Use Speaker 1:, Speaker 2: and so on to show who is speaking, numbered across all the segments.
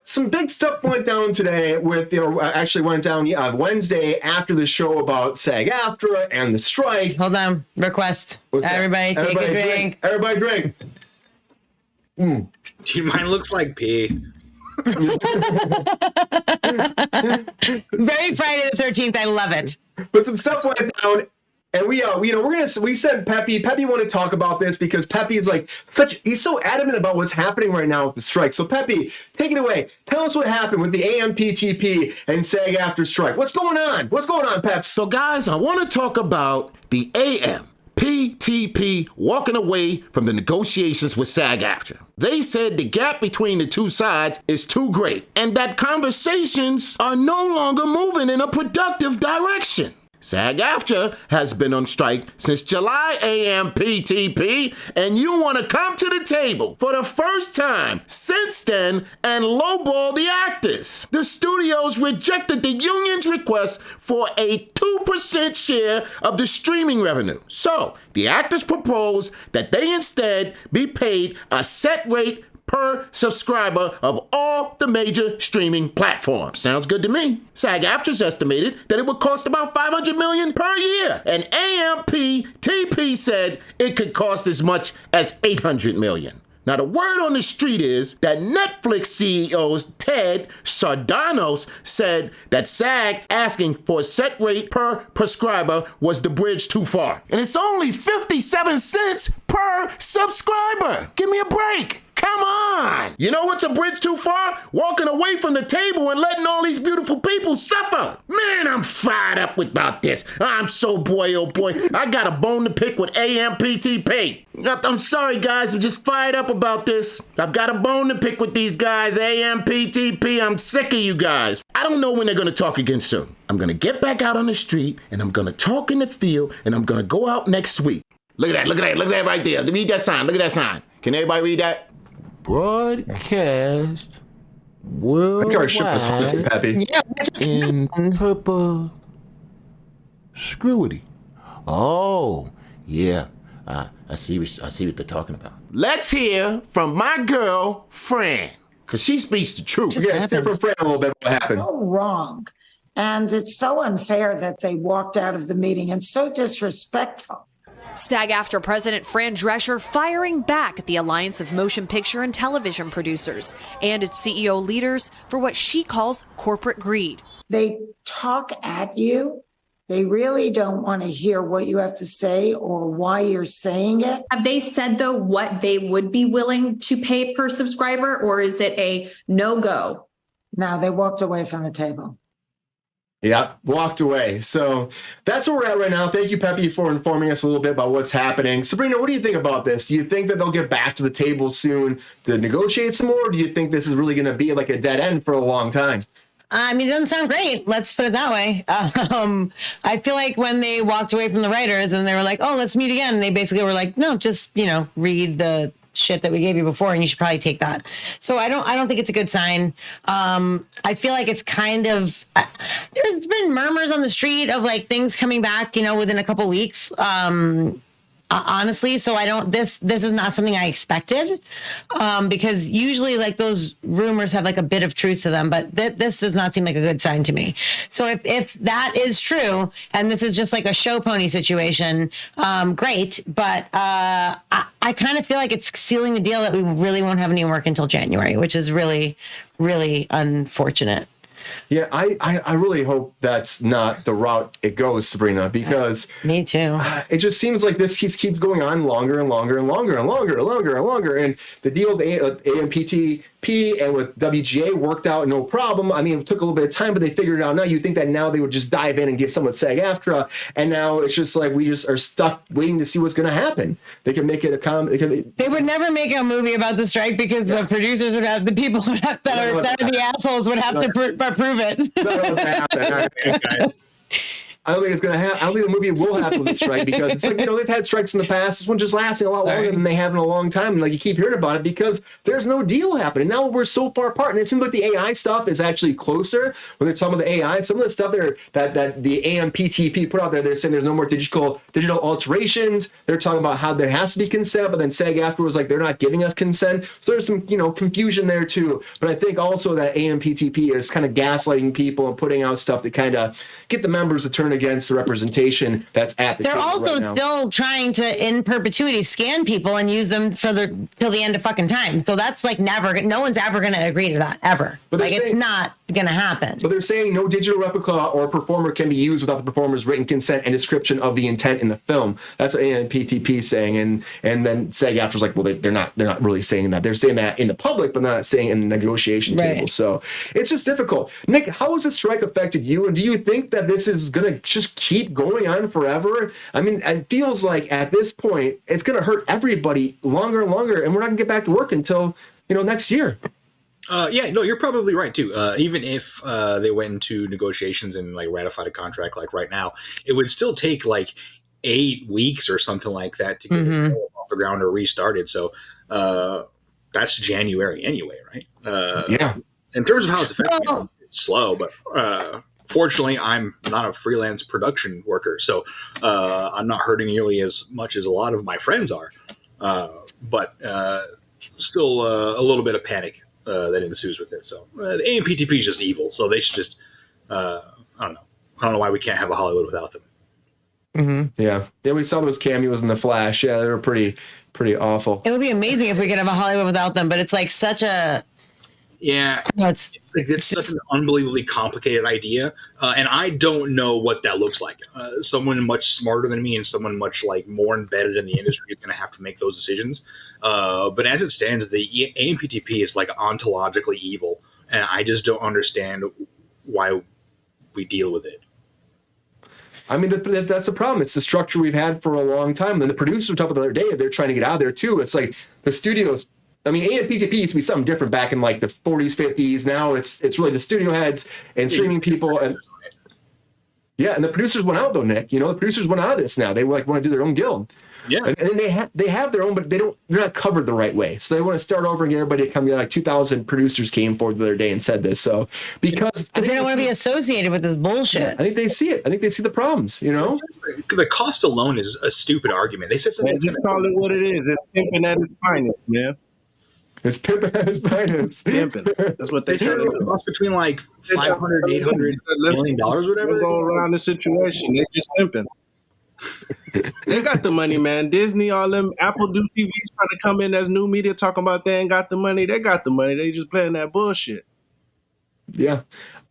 Speaker 1: some big stuff went down today actually went down Wednesday after the show about SAG-AFTRA and the strike.
Speaker 2: Hold on. Request. Everybody take a drink.
Speaker 1: Everybody drink.
Speaker 3: Mine looks like pee.
Speaker 2: Very Friday the 13th. I love it.
Speaker 1: But some stuff went down. And we sent Pepe. Pepe want to talk about this because Pepe is he's so adamant about what's happening right now with the strike. So Pepe, take it away. Tell us what happened with the AMPTP and SAG-AFTRA strike. What's going on? What's going on, Peps?
Speaker 4: So guys, I want to talk about the AMPTP walking away from the negotiations with SAG-AFTRA. They said the gap between the two sides is too great and that conversations are no longer moving in a productive direction. SAG-AFTRA has been on strike since July AMPTP, and you want to come to the table for the first time since then and lowball the actors. The studios rejected the union's request for a 2% share of the streaming revenue. So the actors proposed that they instead be paid a set rate per subscriber of all the major streaming platforms. Sounds good to me. SAG-AFTRA's estimated that it would cost about $500 million per year, and AMPTP said it could cost as much as $800 million. Now, the word on the street is that Netflix CEO Ted Sarandos said that SAG asking for a set rate per prescriber was the bridge too far. And it's only 57 cents per subscriber. Give me a break. Come on! You know what's a bridge too far? Walking away from the table and letting all these beautiful people suffer. Man, I'm fired up about this. I'm so boy, oh boy. I got a bone to pick with AMPTP. I'm sorry, guys. I'm just fired up about this. I've got a bone to pick with these guys. AMPTP, I'm sick of you guys. I don't know when they're going to talk again soon. I'm going to get back out on the street, and I'm going to talk in the field, and I'm going to go out next week. Look at that right there. Read that sign. Look at that sign. Can everybody read that? Broadcast worldwide.
Speaker 1: Our ship was haunted, Pepe.
Speaker 4: In perpetuity. Oh, yeah. I see what they're talking about. Let's hear from my girl, Fran, because she speaks the truth.
Speaker 1: Let's hear from Fran a little bit what happened.
Speaker 5: So wrong. And it's so unfair that they walked out of the meeting and so disrespectful.
Speaker 6: SAG-AFTRA President Fran Drescher firing back at the Alliance of Motion Picture and Television Producers and its CEO leaders for what she calls corporate greed.
Speaker 5: They talk at you. They really don't want to hear what you have to say or why you're saying it.
Speaker 7: Have they said, though, what they would be willing to pay per subscriber, or is it a no-go?
Speaker 5: No, they walked away from the table.
Speaker 1: Yeah, walked away. So that's where we're at right now. Thank you, Pepe, for informing us a little bit about what's happening. Sabrina, what do you think about this? Do you think that they'll get back to the table soon to negotiate some more? Or do you think this is really going to be like a dead end for a long time?
Speaker 2: I mean, it doesn't sound great. Let's put it that way. I feel like when they walked away from the writers and they were like, oh, let's meet again. They basically were like, no, just, read the shit that we gave you before and you should probably take that. So I don't think it's a good sign. I feel like it's kind of, there's been murmurs on the street of like things coming back, within a couple weeks. Honestly, so this is not something I expected, because usually like those rumors have like a bit of truth to them, but this does not seem like a good sign to me. So if that is true, and this is just like a show pony situation, great. But I kind of feel like it's sealing the deal that we really won't have any work until January, which is really, really unfortunate.
Speaker 1: Yeah, I really hope that's not the route it goes, Sabrina, because
Speaker 2: me too.
Speaker 1: It just seems like this keeps going on longer and longer and longer and longer and longer and longer. And the deal with AMPTP and with WGA worked out no problem. I mean, it took a little bit of time, but they figured it out now. You'd think that now they would just dive in and give someone SAG-AFTRA, and now it's just like we just are stuck waiting to see what's going to happen. They can make it They
Speaker 2: would never make a movie about the strike because the producers would have, the people that are the assholes would have to prove it.
Speaker 1: I don't think it's going to happen. I don't think the movie will happen with the strike because it's like, they've had strikes in the past. This one just lasting a lot longer than they have in a long time. And like you keep hearing about it because there's no deal happening. Now we're so far apart. And it seems like the AI stuff is actually closer when they're talking about the AI. Some of the stuff there that the AMPTP put out there, they're saying there's no more digital alterations. They're talking about how there has to be consent, but then SAG-AFTRA was like, they're not giving us consent. So there's some, confusion there too. But I think also that AMPTP is kind of gaslighting people and putting out stuff to kind of get the members to turn against the representation that's at the
Speaker 2: They're
Speaker 1: table
Speaker 2: also
Speaker 1: right now.
Speaker 2: still trying to, in perpetuity, scan people and use them till the end of fucking time. So that's like no one's ever going to agree to that, ever.
Speaker 1: But
Speaker 2: like, it's not going to happen.
Speaker 1: But they're saying no digital replica or performer can be used without the performer's written consent and description of the intent in the film. That's what AMPTP is saying. And then SAG-AFTRA's like, well, they're not really saying that. They're saying that in the public, but not saying in the negotiation table. So it's just difficult. Nick, how has the strike affected you? And do you think that this is going to just keep going on forever? I mean, it feels like at this point, it's going to hurt everybody longer and longer. And we're not going to get back to work until, next year.
Speaker 3: Yeah, no, you're probably right too. Even if they went into negotiations and like ratified a contract like right now, it would still take like 8 weeks or something like that to get it off the ground or restarted. So that's January anyway, right?
Speaker 1: Yeah.
Speaker 3: In terms of how it's affecting, it's slow, but fortunately, I'm not a freelance production worker, so I'm not hurting nearly as much as a lot of my friends are. But still a little bit of panic that ensues with it. So the AMPTP is just evil. So they should just, I don't know. I don't know why we can't have a Hollywood without them.
Speaker 1: Mm-hmm. Yeah. We saw those cameos in The Flash. Yeah, they were pretty awful.
Speaker 2: It would be amazing if we could have a Hollywood without them, but it's like such a...
Speaker 3: Yeah, it's such an unbelievably complicated idea, and I don't know what that looks like. Someone much smarter than me and someone much like more embedded in the industry is going to have to make those decisions. But as it stands, the AMPTP is like ontologically evil, and I just don't understand why we deal with it.
Speaker 1: I mean, that's the problem. It's the structure we've had for a long time. And then the producers talked about the other day, they're trying to get out of there too. It's like the studios. I mean, AMPTP used to be something different back in like the 40s, 50s. Now it's really the studio heads and streaming people. And yeah, and the producers went out though, Nick. The producers went out of this now. They want to do their own guild.
Speaker 3: Yeah,
Speaker 1: and they have their own, but they're not covered the right way. So they want to start over and get everybody to come. Like 2,000 producers came forward the other day and said this. So because
Speaker 2: they don't want to be associated with this bullshit.
Speaker 1: I think they see it. I think they see the problems.
Speaker 3: The cost alone is a stupid argument. They said something.
Speaker 8: Man, just call it what it is. It's pimping at its finest, man.
Speaker 1: It's pimping at its finest.
Speaker 8: Pimping. That's what they
Speaker 3: said. It costs between like $500, $800 million, whatever.
Speaker 8: Go around the situation. They're just pimping. They got the money, man. Disney, all them Apple do TVs trying to come in as new media talking about they ain't got the money. They got the money. They just playing that bullshit.
Speaker 1: Yeah.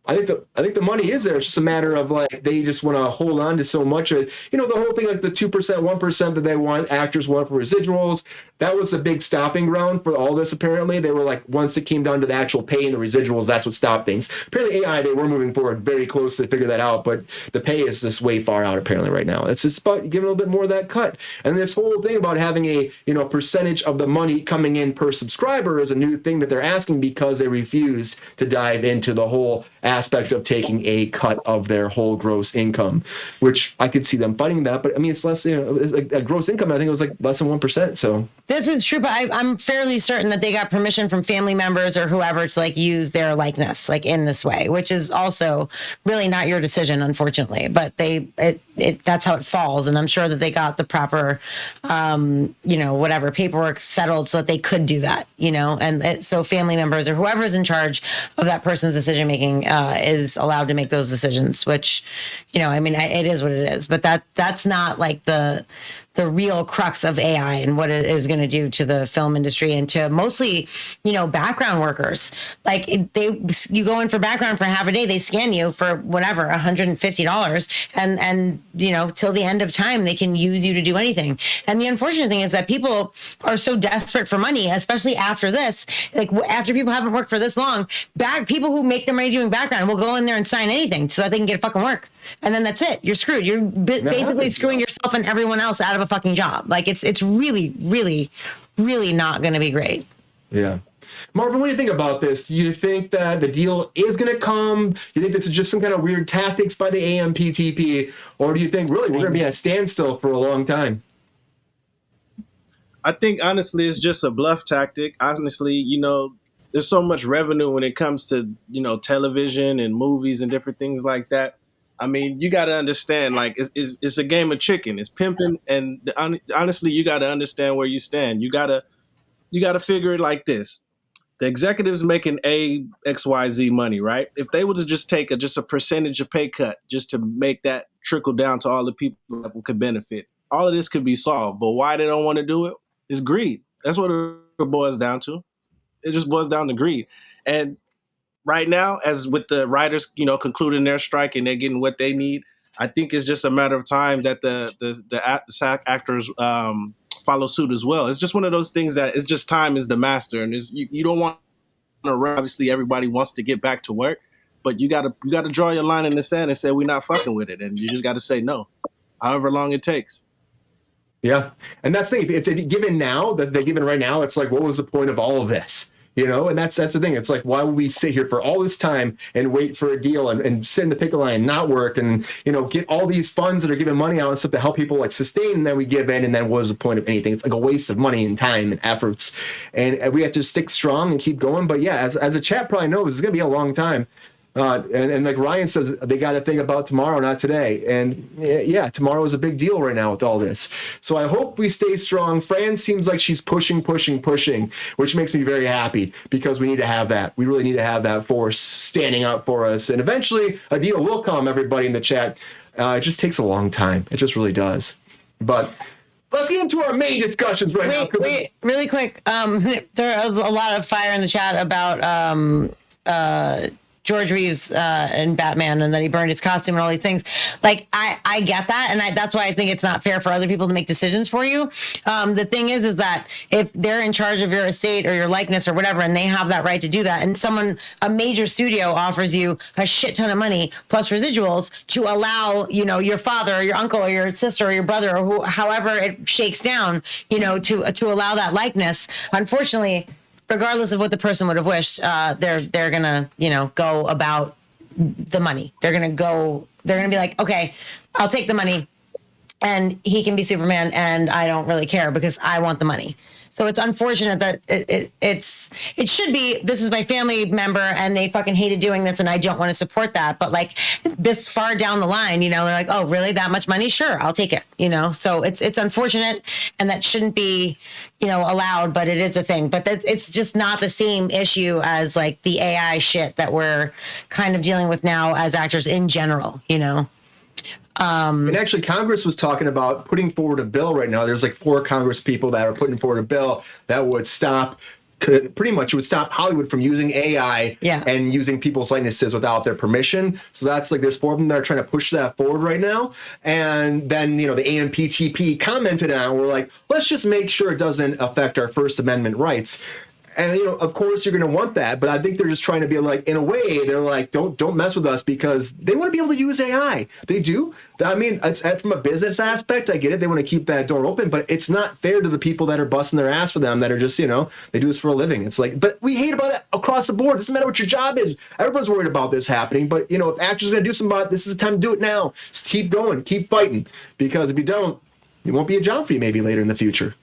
Speaker 1: I think the money is there. It's just a matter of like they just want to hold on to so much of it. The whole thing like the 2%, 1% that they want, actors want for residuals. That was a big stopping ground for all this. Apparently, they were like once it came down to the actual pay and the residuals, that's what stopped things. Apparently, AI they were moving forward very close to figure that out, but the pay is just way far out apparently right now. It's just about giving a little bit more of that cut. And this whole thing about having a percentage of the money coming in per subscriber is a new thing that they're asking because they refuse to dive into the whole aspect of taking a cut of their whole gross income, which I could see them fighting that. But I mean, it's less, a gross income. I think it was like less than 1%. So
Speaker 2: this is true, but I'm fairly certain that they got permission from family members or whoever to like use their likeness like in this way, which is also really not your decision, unfortunately. But that's how it falls, and I'm sure that they got the proper, whatever paperwork settled so that they could do that, and so family members or whoever is in charge of that person's decision making is allowed to make those decisions. Which, it is what it is. But that's not like the real crux of AI and what it is going to do to the film industry and to mostly, background workers. Like you go in for background for half a day, they scan you for whatever, $150 and till the end of time, they can use you to do anything. And the unfortunate thing is that people are so desperate for money, especially after this, like after people haven't worked for this long, people who make their money doing background will go in there and sign anything so that they can get a fucking work. And then that's it. You're screwed. You're basically screwing yourself and everyone else out of a fucking job. Like it's really, really, really not going to be great.
Speaker 1: Yeah. Marvin, what do you think about this? Do you think that the deal is going to come? Do you think this is just some kind of weird tactics by the AMPTP? Or do you think really we're going to be at a standstill for a long time?
Speaker 8: I think honestly, it's just a bluff tactic. Honestly, you know, there's so much revenue when it comes to, you know, television and movies and different things like that. I mean, you got to understand, like, it's a game of chicken. It's pimping, and honestly, you got to understand where you stand. You got to figure it like this: the executives making XYZ money, right? If they were to just take just a percentage of pay cut just to make that trickle down to all the people that could benefit, all of this could be solved. But why they don't want to do it is greed. That's what it boils down to. It just boils down to greed. And right now, as with the writers, you know, concluding their strike and they're getting what they need, I think it's just a matter of time that the SAG-AFTRA follow suit as well. It's just one of those things that it's just time is the master, and you don't want to. Obviously, everybody wants to get back to work, but you gotta draw your line in the sand and say we're not fucking with it, and you just got to say no, however long it takes.
Speaker 1: Yeah, and that's the thing. If they're given now, that they're given right now, it's like, what was the point of all of this? You know, and that's the thing. It's like, why would we sit here for all this time and wait for a deal and sit in the picket line and not work and, you know, get all these funds that are giving money out and stuff to help people like sustain, and then we give in, and then what was the point of anything? It's like a waste of money and time and efforts, and we have to stick strong and keep going. But yeah, as a chat probably knows, it's gonna be a long time. And like Ryan says, they got to think about tomorrow, not today. And yeah, tomorrow is a big deal right now with all this. So I hope we stay strong. Fran seems like she's pushing, which makes me very happy, because we need to have that. We really need to have that force standing up for us. And eventually a deal will come, everybody in the chat. It just takes a long time. It just really does. But let's get into our main discussions right now.
Speaker 2: Wait, really quick. There are a lot of fire in the chat about George Reeves and Batman, and that he burned his costume and all these things. Like, I get that, and that's why I think it's not fair for other people to make decisions for you. The thing is that if they're in charge of your estate or your likeness or whatever, and they have that right to do that, and a major studio offers you a shit ton of money plus residuals to allow, you know, your father or your uncle or your sister or your brother or however it shakes down, you know, to allow that likeness, unfortunately, regardless of what the person would have wished, they're gonna, you know, go about the money. They're gonna be like, okay, I'll take the money, and he can be Superman, and I don't really care because I want the money. So it's unfortunate that it should be, this is my family member and they fucking hated doing this and I don't want to support that. But like this far down the line, you know, they're like, oh, really? That much money? Sure, I'll take it. You know, so it's unfortunate, and that shouldn't be, you know, allowed, but it is a thing. But it's just not the same issue as like the AI shit that we're kind of dealing with now as actors in general, you know.
Speaker 1: And actually, Congress was talking about putting forward a bill right now. There's like 4 Congress people that are putting forward a bill that would stop Hollywood from using AI and using people's likenesses without their permission. So that's like, there's 4 of them that are trying to push that forward right now. And then, you know, the AMPTP commented on, we're like, let's just make sure it doesn't affect our First Amendment rights. And, you know, of course you're going to want that, but I think they're just trying to be like, in a way, they're like, don't mess with us, because they want to be able to use AI. They do. I mean, it's from a business aspect, I get it. They want to keep that door open, but it's not fair to the people that are busting their ass for them, that are just, you know, they do this for a living. It's like, but we hate about it across the board. It doesn't matter what your job is. Everyone's worried about this happening, but, you know, if actors are going to do something about it, this is the time to do it now. Just keep going, keep fighting, because if you don't, it won't be a job for you maybe later in the future.